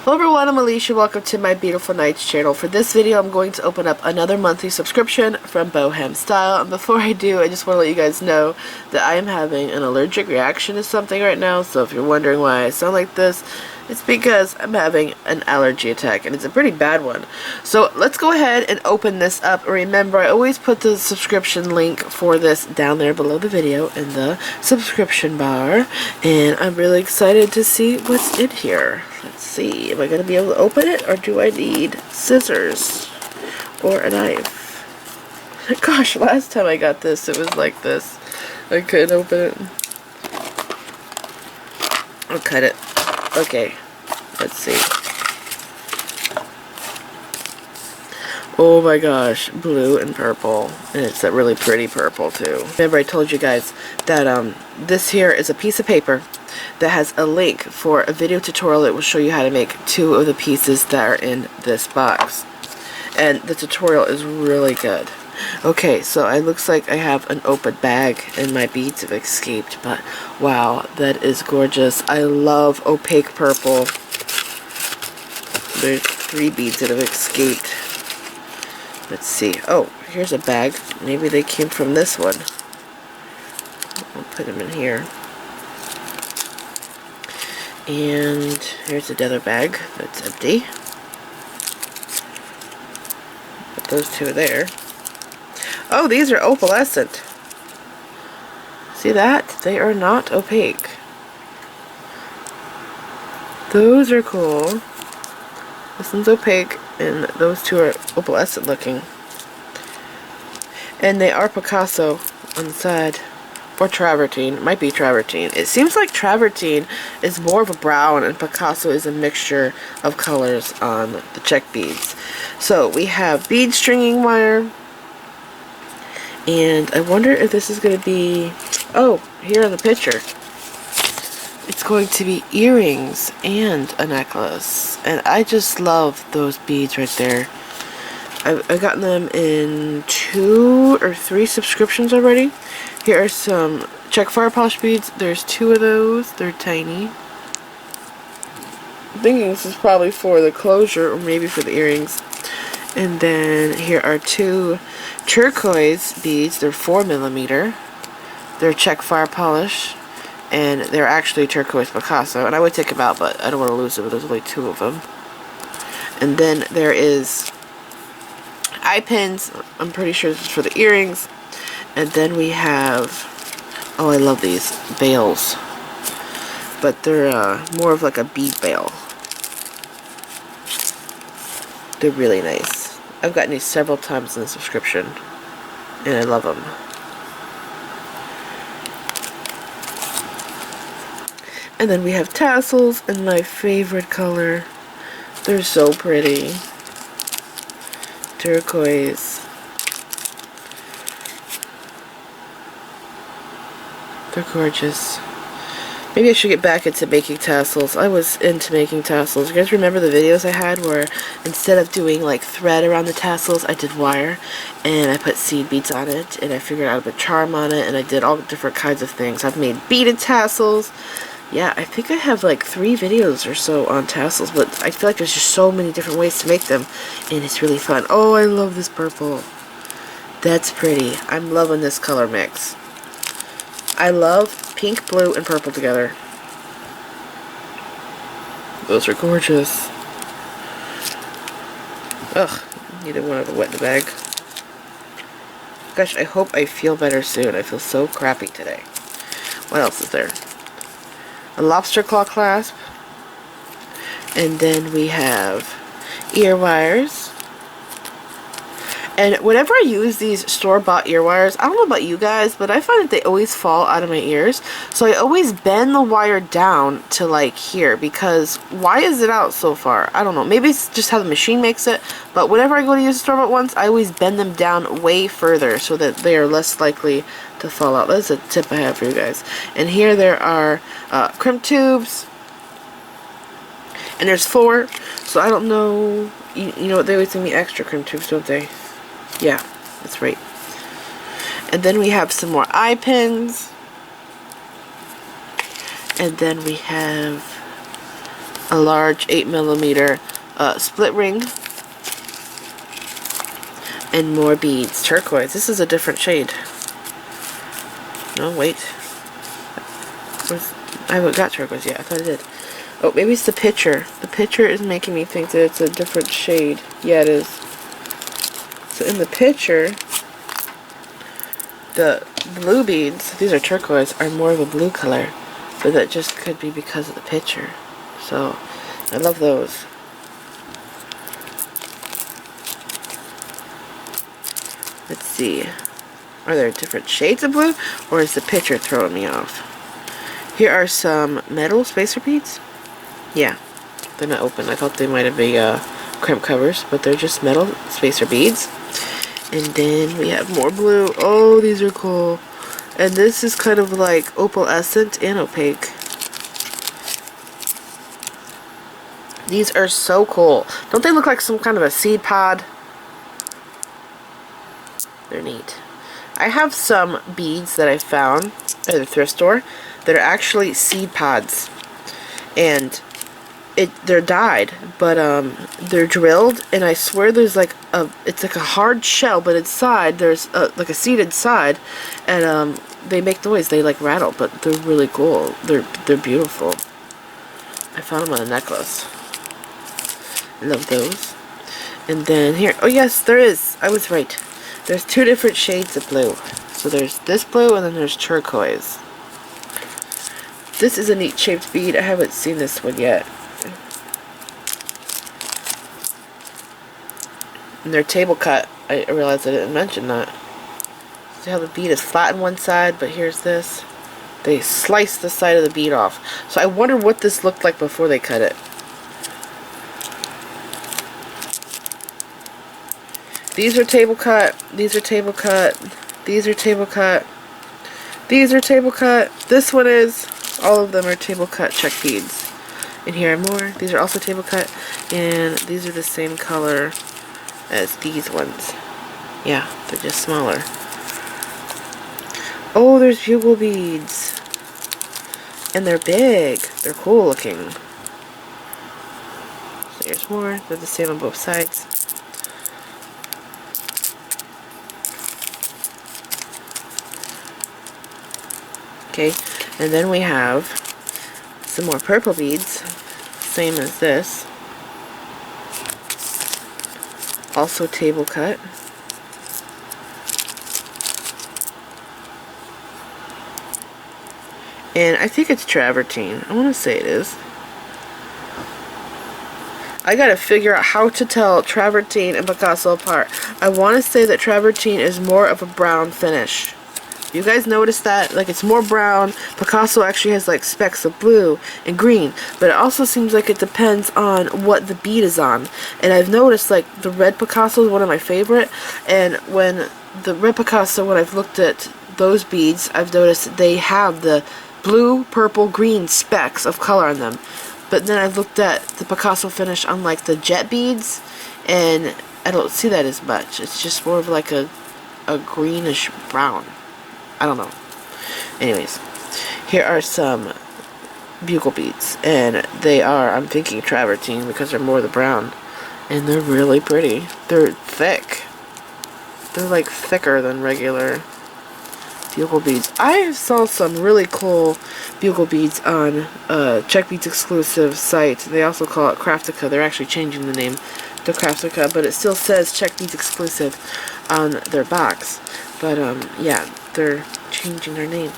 Hello everyone, I'm Alicia. Welcome to my Beautiful Nights channel. For this video, I'm going to open up another monthly subscription from BohemStyle. And before I do, I just want to let you guys know that I am having an allergic reaction to something right now. So if you're wondering why I sound like this, it's because I'm having an allergy attack, and it's a pretty bad one. So let's go ahead and open this up. Remember, I always put the subscription link for this down there below the video in the subscription bar. And I'm really excited to see what's in here. Let's see, am I going to be able to open it, or do I need scissors or a knife? Gosh, last time I got this, it was like this. I couldn't open it. I'll cut it. Okay, let's see. Oh my gosh, blue and purple. And it's a really pretty purple too. Remember I told you guys that this here is a piece of paper that has a link for a video tutorial that will show you how to make 2 of the pieces that are in this box. And the tutorial is really good. Okay, so it looks like I have an open bag and my beads have escaped, but wow, that is gorgeous. I love opaque purple. There's 3 beads that have escaped. Let's see. Oh, here's a bag. Maybe they came from this one. I'll put them in here. And here's another bag that's empty. Put those 2 there. Oh, these are opalescent. See that? They are not opaque. Those are cool. This one's opaque, and those 2 are opalescent looking. And they are Picasso on the side. Or travertine. It might be travertine. It seems like travertine is more of a brown and Picasso is a mixture of colors on the check beads. So we have bead stringing wire. And I wonder if this is going to be... Oh, here in the picture. It's going to be earrings and a necklace. And I just love those beads right there. I've gotten them in 2 or 3 subscriptions already. Here are some check fire polish beads. There's 2 of those. They're tiny. I'm thinking this is probably for the closure or maybe for the earrings. And then here are 2 turquoise beads. They're 4mm. They're check fire polish. And they're actually turquoise Picasso. And I would take them out, but I don't want to lose them. But there's only 2 of them. And then there is eye pins. I'm pretty sure this is for the earrings. And then we have, oh, I love these bails, but they're more of like a bead bail. They're really nice. I've gotten these several times in the subscription, and I love them. And then we have tassels in my favorite color. They're so pretty. Turquoise. They're gorgeous. Maybe I should get back into making tassels. I was into making tassels. You guys remember the videos I had where instead of doing like thread around the tassels, I did wire and I put seed beads on it and I figured out a charm on it and I did all different kinds of things. I've made beaded tassels. Yeah, I think I have like 3 videos or so on tassels, but I feel like there's just so many different ways to make them and it's really fun. Oh, I love this purple. That's pretty. I'm loving this color mix. I love pink, blue, and purple together. Those are gorgeous. Ugh, neither one of them wet in the bag. Gosh, I hope I feel better soon. I feel so crappy today. What else is there? A lobster claw clasp. And then we have ear wires. And whenever I use these store-bought ear wires, I don't know about you guys, but I find that they always fall out of my ears. So I always bend the wire down to like here, because why is it out so far? I don't know. Maybe it's just how the machine makes it, but whenever I go to use the store-bought ones, I always bend them down way further so that they are less likely to fall out. That's a tip I have for you guys. And here there are crimp tubes, and there's 4, so I don't know. You know what, they always give me extra crimp tubes, don't they? Yeah, that's right. And then we have some more eye pins. And then we have a large 8mm split ring, and more beads. Turquoise. This is a different shade. No, wait. I haven't got turquoise yet. I thought I did. Oh, maybe it's the picture. The picture is making me think that it's a different shade. Yeah, it is. So in the picture, the blue beads, these are turquoise, are more of a blue color. But that just could be because of the picture. So, I love those. Let's see. Are there different shades of blue? Or is the picture throwing me off? Here are some metal spacer beads. Yeah, they're not open. I thought they might have been crimp covers, but they're just metal spacer beads. And then we have more blue. Oh, these are cool. And this is kind of like opalescent and opaque. These are so cool. Don't they look like some kind of a seed pod? They're neat. I have some beads that I found at the thrift store that are actually seed pods. And they're dyed, but they're drilled, and I swear there's like it's like a hard shell, but inside there's like a seed inside, and they make noise. They like rattle, but they're really cool. They're beautiful. I found them on a necklace. I love those. And then here, oh yes, there is. I was right. There's two different shades of blue. So there's this blue, and then there's turquoise. This is a neat shaped bead. I haven't seen this one yet. And they're table cut. I realized I didn't mention that. See how the bead is flat on one side, but here's this. They sliced the side of the bead off. So I wonder what this looked like before they cut it. These are table cut. These are table cut. These are table cut. These are table cut. This one is. All of them are table cut check beads. And here are more. These are also table cut. And these are the same color as these ones. Yeah, they're just smaller. Oh, there's bugle beads. And they're big. They're cool looking. So here's more. They're the same on both sides. Okay, and then we have some more purple beads. Same as this. Also table cut. And I think it's travertine. I want to say it is. I gotta figure out how to tell travertine and Picasso apart. I want to say that travertine is more of a brown finish. You guys notice that? Like, it's more brown. Picasso actually has like specks of blue and green, but it also seems like it depends on what the bead is on. And I've noticed like the red Picasso is one of my favorite, and when the red Picasso, when I've looked at those beads, I've noticed they have the blue, purple, green specks of color on them. But then I've looked at the Picasso finish on like the jet beads, and I don't see that as much. It's just more of like a greenish brown. I don't know. Anyways, here are some bugle beads, and they are, I'm thinking travertine because they're more the brown, and they're really pretty. They're thick. They're like thicker than regular bugle beads. I saw some really cool bugle beads on Check Beads exclusive site. They also call it Craftica. They're actually changing the name to Craftica, but it still says Check Beads exclusive on their box. But yeah, they're changing their name.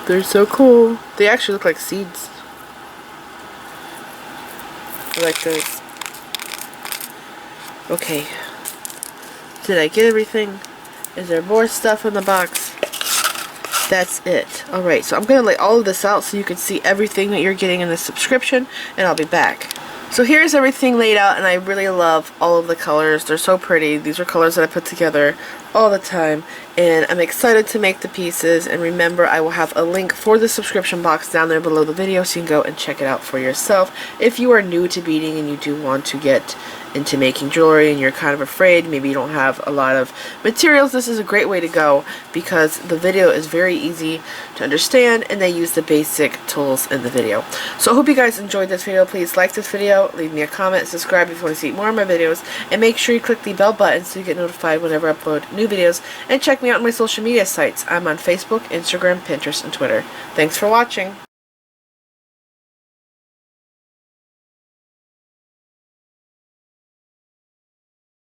They're so cool. They actually look like seeds. I like those. Okay. Did I get everything? Is there more stuff in the box? That's it. Alright, so I'm going to lay all of this out so you can see everything that you're getting in the subscription, and I'll be back. So here's everything laid out, and I really love all of the colors. They're so pretty. These are colors that I put together all the time, and I'm excited to make the pieces. And remember, I will have a link for the subscription box down there below the video, so you can go and check it out for yourself. If you are new to beading and you do want to get into making jewelry and you're kind of afraid, maybe you don't have a lot of materials, this is a great way to go because the video is very easy to understand and they use the basic tools in the video. So I hope you guys enjoyed this video. Please like this video, leave me a comment, subscribe if you want to see more of my videos, and make sure you click the bell button so you get notified whenever I upload new videos, and check me out on my social media sites. I'm on Facebook, Instagram, Pinterest, and Twitter. Thanks for watching.